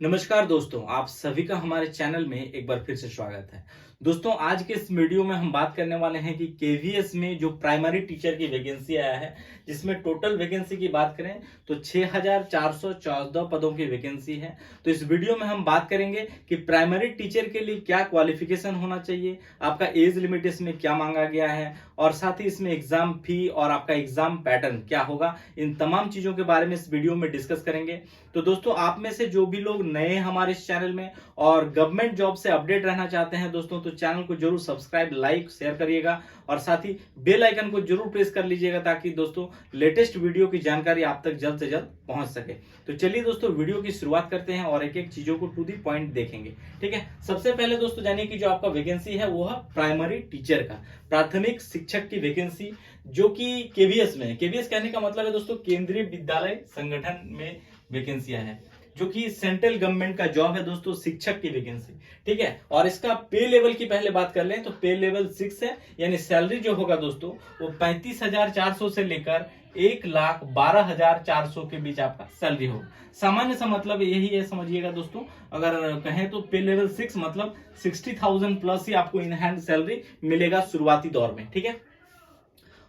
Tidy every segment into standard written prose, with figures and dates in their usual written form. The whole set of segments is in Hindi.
नमस्कार दोस्तों, आप सभी का हमारे चैनल में एक बार फिर से स्वागत है। दोस्तों, आज के इस वीडियो में हम बात करने वाले हैं कि केवीएस में जो प्राइमरी टीचर की वैकेंसी आया है, जिसमें टोटल वैकेंसी की बात करें तो 6414 पदों की वैकेंसी है। तो इस वीडियो में हम बात करेंगे कि प्राइमरी टीचर के लिए क्या क्वालिफिकेशन होना चाहिए, आपका एज लिमिट इसमें क्या मांगा गया है और साथ ही इसमें एग्जाम फी और आपका एग्जाम पैटर्न क्या होगा, इन तमाम चीजों के बारे में इस वीडियो में डिस्कस करेंगे। तो दोस्तों, आप में से जो भी लोग नए हमारे इस चैनल में और गवर्नमेंट जॉब से अपडेट रहना चाहते हैं दोस्तों, तो चैनल को जरूर सब्सक्राइब, लाइक, शेयर करिएगा और साथ ही बेल आइकन को जरूर प्रेस कर लीजिएगा ताकि दोस्तों लेटेस्ट वीडियो की जानकारी आप तक जल्द से जल्द पहुंच सके। तो चलिए दोस्तों, वीडियो की शुरुआत करते हैं और एक एक चीजों को टू दी पॉइंट देखेंगे। ठीक है, सबसे पहले दोस्तों जानिए कि जो आपका वैकेंसी है वो है प्राइमरी टीचर का, प्राथमिक शिक्षक की वैकेंसी, जो कि केवीएस में है। केवीएस कहने का मतलब है दोस्तों केंद्रीय विद्यालय संगठन में वैकेंसियां हैं, जो कि सेंट्रल गवर्नमेंट का जॉब है दोस्तों, शिक्षक की वैकेंसी। ठीक है, और इसका पे लेवल की पहले बात कर लें तो पे लेवल 6 है, यानी सैलरी जो होगा दोस्तों वो 35,400 से लेकर 1,12,400 के बीच आपका सैलरी होगा। सामान्य सा मतलब यही है, समझिएगा दोस्तों। अगर कहें तो पे लेवल 6 मतलब 60,000 प्लस ही आपको इन हैंड सैलरी मिलेगा शुरुआती दौर में। ठीक है,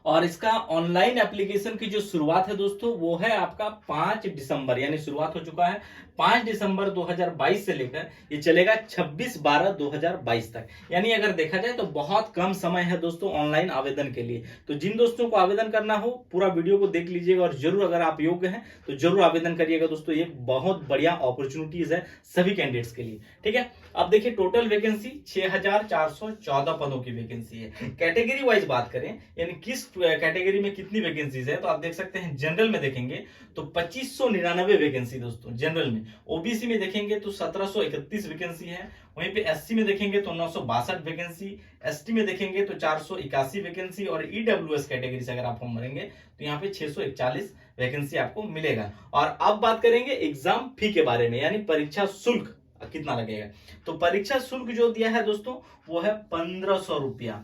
और इसका ऑनलाइन एप्लीकेशन की जो शुरुआत है दोस्तों वो है आपका 5 दिसंबर, यानी शुरुआत हो चुका है 5 दिसंबर 2022 से लेकर ये चलेगा 26/12/2022 तक। यानी अगर देखा जाए तो बहुत कम समय है दोस्तों ऑनलाइन आवेदन के लिए। तो जिन दोस्तों को आवेदन करना हो पूरा वीडियो को देख लीजिएगा और जरूर अगर आप योग्य हैं तो जरूर आवेदन करिएगा दोस्तों। ये बहुत बढ़िया अपॉर्चुनिटीज है सभी कैंडिडेट्स के लिए। ठीक है, अब देखिए टोटल वैकेंसी 6414 पदों की वैकेंसी है। कैटेगरी वाइज बात करें यानी किस कैटेगरी में कितनी वैकेंसीज है, तो आप देख सकते हैं जनरल में देखेंगे तो 2599 वैकेंसी दोस्तों जनरल में। ओबीसी में देखेंगे तो 1731 वैकेंसी है। वहीं पे एससी में देखेंगे तो 962 वैकेंसी, एसटी में देखेंगे तो 481 वैकेंसी और ईडब्ल्यूएस कैटेगरी से अगर आप फॉर्म भरेंगे तो यहाँ पे 641 वैकेंसी आपको मिलेगा। और अब बात करेंगे एग्जाम फी के बारे में, यानी परीक्षा शुल्क कितना लगेगा। तो परीक्षा शुल्क जो दिया है दोस्तों वो है 1500 रुपया।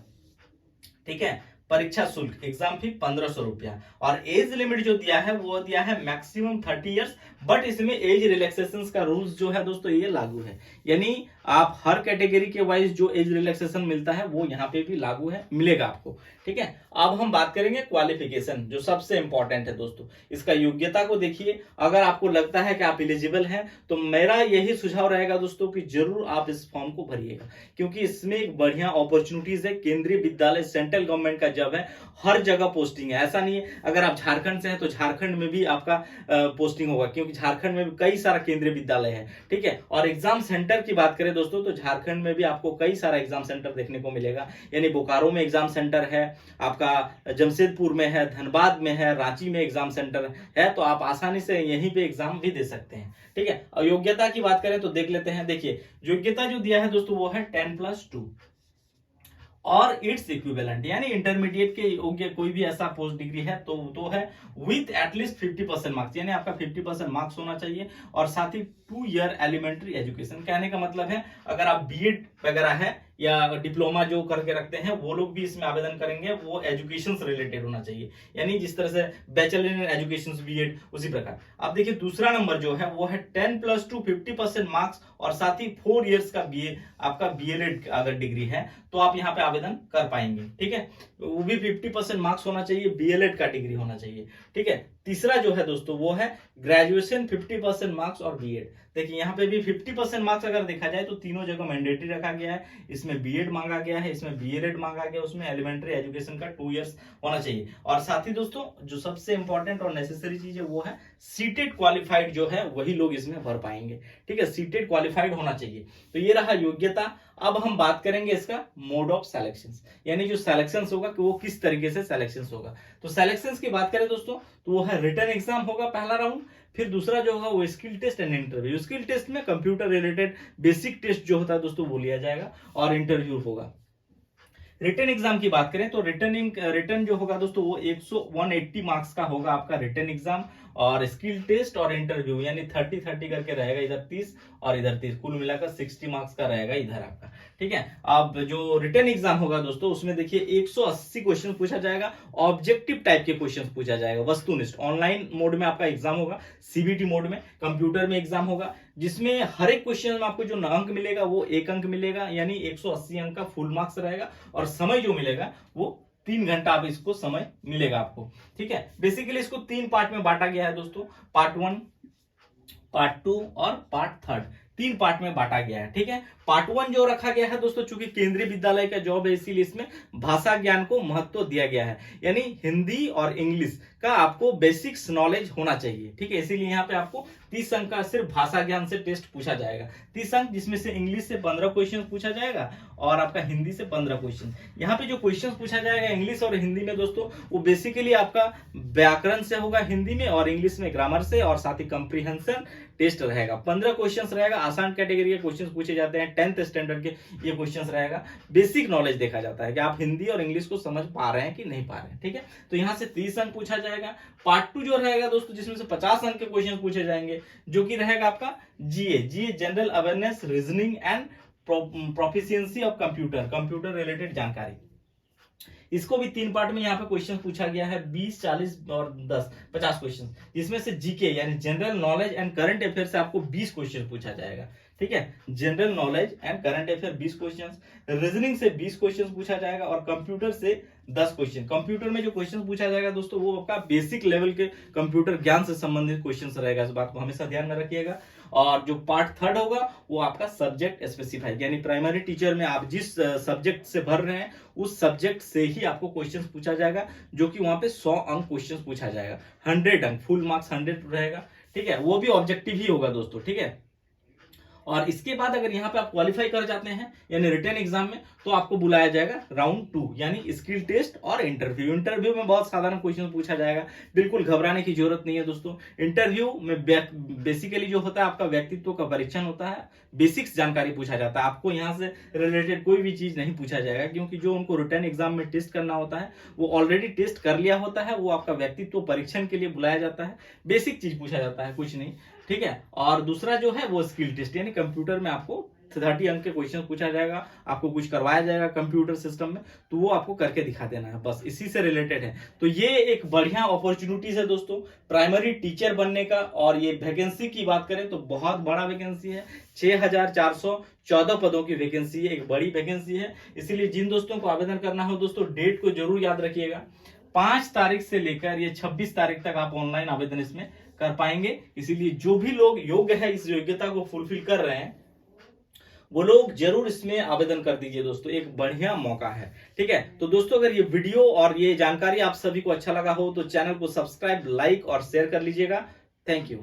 ठीक है, परीक्षा शुल्क एग्जाम फी 1500 रुपया। और एज लिमिट जो दिया है वो दिया है मैक्सिमम 30 इयर्स, बट इसमें एज रिलैक्सेशन का रूल्स जो है दोस्तों ये लागू है। यानी आप हर कैटेगरी के वाइज जो एज रिलैक्सेशन मिलता है वो यहाँ पे भी लागू है, मिलेगा आपको। ठीक है, अब हम बात करेंगे क्वालिफिकेशन, जो सबसे इंपॉर्टेंट है दोस्तों। इसका योग्यता को देखिए, अगर आपको लगता है कि आप एलिजिबल हैं तो मेरा यही सुझाव रहेगा दोस्तों कि जरूर आप इस फॉर्म को भरिएगा, क्योंकि इसमें एक बढ़िया अपॉर्चुनिटीज है। केंद्रीय विद्यालय सेंट्रल गवर्नमेंट का जॉब है, हर जगह पोस्टिंग है। ऐसा नहीं है अगर आप झारखंड से हैं तो झारखंड में भी आपका पोस्टिंग होगा, क्योंकि झारखंड में भी कई सारा केंद्रीय विद्यालय है। ठीक है, और एग्जाम सेंटर की बात करें दोस्तों तो झारखंड में भी आपको कई सारा एग्जाम सेंटर देखने को मिलेगा। यानी बोकारो में एग्जाम सेंटर है, आपका जमशेदपुर में है, धनबाद में है, रांची में एग्जाम सेंटर है, तो आप आसानी से यहीं पे एग्जाम भी दे सकते हैं। ठीक है, और योग्यता की बात करें तो देख लेते हैं। देखिए योग्यता जो दिया है दोस्तों वो है 10+2 और इट्स इक्विवेलेंट, यानी इंटरमीडिएट के योग्य कोई भी ऐसा पोस्ट डिग्री है तो है विथ एटलीस्ट 50% मार्क्स, यानी आपका 50% मार्क्स होना चाहिए। और साथ ही 2 ईयर एलिमेंट्री एजुकेशन, कहने का मतलब है अगर आप बीएड वगैरह है या डिप्लोमा जो करके रखते हैं वो लोग भी इसमें आवेदन करेंगे, वो एजुकेशन से रिलेटेड होना चाहिए। यानी जिस तरह से बैचलर इन एजुकेशन बीएड, उसी प्रकार। अब देखिए दूसरा नंबर जो है वो है 10+2 50% मार्क्स और साथ ही 4 इयर्स का बीए, आपका बीएलएड अगर डिग्री है तो आप यहाँ पे आवेदन कर पाएंगे। ठीक है, वो भी 50% मार्क्स होना चाहिए, बीएलएड का डिग्री होना चाहिए। ठीक है, तीसरा जो है दोस्तों वो है ग्रेजुएशन 50% मार्क्स और बीएड। देखिए यहाँ पे भी 50% मार्क्स अगर देखा जाए तो तीनों जगह मैंडेटरी रखा गया है। इसमें बीएड मांगा गया है, इसमें बीएलएड मांगा गया, उसमें एलिमेंट्री एजुकेशन का 2 इयर्स होना चाहिए। और साथ ही दोस्तों जो सबसे इंपॉर्टेंट और नेसेसरी चीज है वो है सीटेड क्वालिफाइड जो है वही लोग इसमें भर पाएंगे। ठीक है, सीटेड क्वालिफाइड होना चाहिए। तो ये रहा योग्यता। अब हम बात करेंगे इसका मोड ऑफ सिलेक्शन, यानी जो सिलेक्शन होगा कि वो किस तरीके से सिलेक्शन होगा। तो सिलेक्शन की बात करें दोस्तों तो वो है रिटन एग्जाम होगा पहला राउंड, फिर दूसरा जो होगा वो skill test and interview. Skill test में कंप्यूटर रिलेटेड बेसिक टेस्ट जो होता है दोस्तों वो लिया जाएगा और इंटरव्यू होगा। रिटन एग्जाम की बात करें तो रिटन जो होगा दोस्तों वो 180 मार्क्स का होगा आपका रिटन एग्जाम। और स्किल टेस्ट और इंटरव्यू यानी 30-30 करके रहेगा, इधर 30 और इधर 30, कुल मिलाकर 60 मार्क्स का रहेगा इधर आपका। ठीक है, अब जो रिटन एग्जाम होगा दोस्तों उसमें देखिए 180 क्वेश्चन पूछा जाएगा, ऑब्जेक्टिव टाइप के क्वेश्चन पूछा जाएगा, वस्तुनिष्ठ। ऑनलाइन मोड में आपका एग्जाम होगा, सीबीटी मोड में, कंप्यूटर में एग्जाम होगा, जिसमें हर एक क्वेश्चन में आपको जो अंक मिलेगा वो 1 अंक मिलेगा, यानी 180 अंक का फुल मार्क्स रहेगा। और समय जो मिलेगा वो 3 घंटा आप इसको समय मिलेगा आपको। ठीक है, बेसिकली इसको 3 पार्ट में बांटा गया है दोस्तों, पार्ट 1, पार्ट 2 और पार्ट 3, 3 पार्ट में बांटा गया है। ठीक है, पार्ट 1 जो रखा गया है दोस्तों, चूंकि केंद्रीय विद्यालय का जॉब है इसीलिए इसमें भाषा ज्ञान को महत्व दिया गया है, यानी हिंदी और इंग्लिश का आपको बेसिक्स नॉलेज होना चाहिए। ठीक है, इसीलिए यहाँ पे आपको 30 अंक का सिर्फ भाषा ज्ञान से टेस्ट पूछा जाएगा, 30 अंक, जिसमें से इंग्लिश से 15 क्वेश्चन पूछा जाएगा और आपका हिंदी से 15 क्वेश्चन। यहाँ पे जो क्वेश्चन पूछा जाएगा इंग्लिश और हिंदी में दोस्तों, वो बेसिकली आपका व्याकरण से होगा हिंदी में, और इंग्लिश में ग्रामर से, और साथ ही कंप्रीहेंशन टेस्ट रहेगा। 15 क्वेश्चन रहेगा, आसान कैटेगरी के क्वेश्चन पूछे जाते हैं, 10th स्टैंडर्ड के ये क्वेश्चंस रहेगा। बेसिक नॉलेज देखा जाता है कि आप हिंदी और इंग्लिश को समझ पा रहे हैं कि नहीं पा रहे हैं। ठीक है, तो यहाँ से 30 अंक पूछा जाएगा। पार्ट 2 जो रहेगा दोस्तों, जिसमें से 50 अंक के क्वेश्चन पूछे जाएंगे, जो कि रहेगा आपका GA general awareness, reasoning and proficiency of computer related जानकारी। इसको भी 3 पार्ट में यहाँ पे क्वेश्चन पूछा गया है, 20, 40 और 10, 50 क्वेश्चन, जिसमें से जीके यानी general knowledge and current affair से आपको 20 क्वेश्चन पूछा जाएगा। ठीक है, general knowledge and current affair 20 question, reasoning से 20 क्वेश्चन पूछा जाएगा, और कंप्यूटर से 10 क्वेश्चन। कंप्यूटर में जो क्वेश्चन पूछा जाएगा दोस्तों, वो आपका बेसिक लेवल के कंप्यूटर ज्ञान से संबंधित क्वेश्चन रहेगा, इस बात को हमेशा ध्यान में रखिएगा। और जो पार्ट 3 होगा वो आपका सब्जेक्ट स्पेसिफाइड, यानी प्राइमरी टीचर में आप जिस सब्जेक्ट से भर रहे हैं उस सब्जेक्ट से ही आपको क्वेश्चन पूछा जाएगा, जो कि वहां पे 100 अंक क्वेश्चन पूछा जाएगा, 100 अंक, फुल मार्क्स 100 रहेगा। ठीक है, वो भी ऑब्जेक्टिव ही होगा दोस्तों। ठीक है, और इसके बाद अगर यहाँ पे आप क्वालिफाई कर जाते हैं यानी रिटन एग्जाम में, तो आपको बुलाया जाएगा राउंड 2 यानी स्किल टेस्ट और इंटरव्यू। इंटरव्यू में बहुत साधारण क्वेश्चन पूछा जाएगा, बिल्कुल घबराने की जरूरत नहीं है दोस्तों। इंटरव्यू में बेसिकली जो होता है आपका व्यक्तित्व का परीक्षण होता है, बेसिक्स जानकारी पूछा जाता है, आपको यहाँ से रिलेटेड कोई भी चीज नहीं पूछा जाएगा, क्योंकि जो उनको रिटन एग्जाम में टेस्ट करना होता है वो ऑलरेडी टेस्ट कर लिया होता है, वो आपका व्यक्तित्व परीक्षण के लिए बुलाया जाता है, बेसिक चीज पूछा जाता है, कुछ नहीं। ठीक है, और दूसरा जो है वो स्किल टेस्ट, यानी कंप्यूटर में आपको 30 अंक के क्वेश्चन पूछा जाएगा, आपको कुछ करवाया जाएगा कंप्यूटर सिस्टम में, तो वो आपको करके दिखा देना है, बस इसी से रिलेटेड है। तो ये एक बढ़िया अपॉर्चुनिटीज है दोस्तों प्राइमरी टीचर बनने का। और ये वैकेंसी की बात करें तो बहुत बड़ा वैकेंसी है, 6414 पदों की वैकेंसी है, एक बड़ी वैकेंसी है। इसीलिए जिन दोस्तों को आवेदन करना हो दोस्तों, डेट को जरूर याद रखिएगा, 5 तारीख से लेकर ये 26 तारीख तक आप ऑनलाइन आवेदन इसमें कर पाएंगे। इसीलिए जो भी लोग योग्य है, इस योग्यता को फुलफिल कर रहे हैं, वो लोग जरूर इसमें आवेदन कर दीजिए दोस्तों, एक बढ़िया मौका है। ठीक है, तो दोस्तों अगर ये वीडियो और ये जानकारी आप सभी को अच्छा लगा हो तो चैनल को सब्सक्राइब, लाइक और शेयर कर लीजिएगा। Thank you.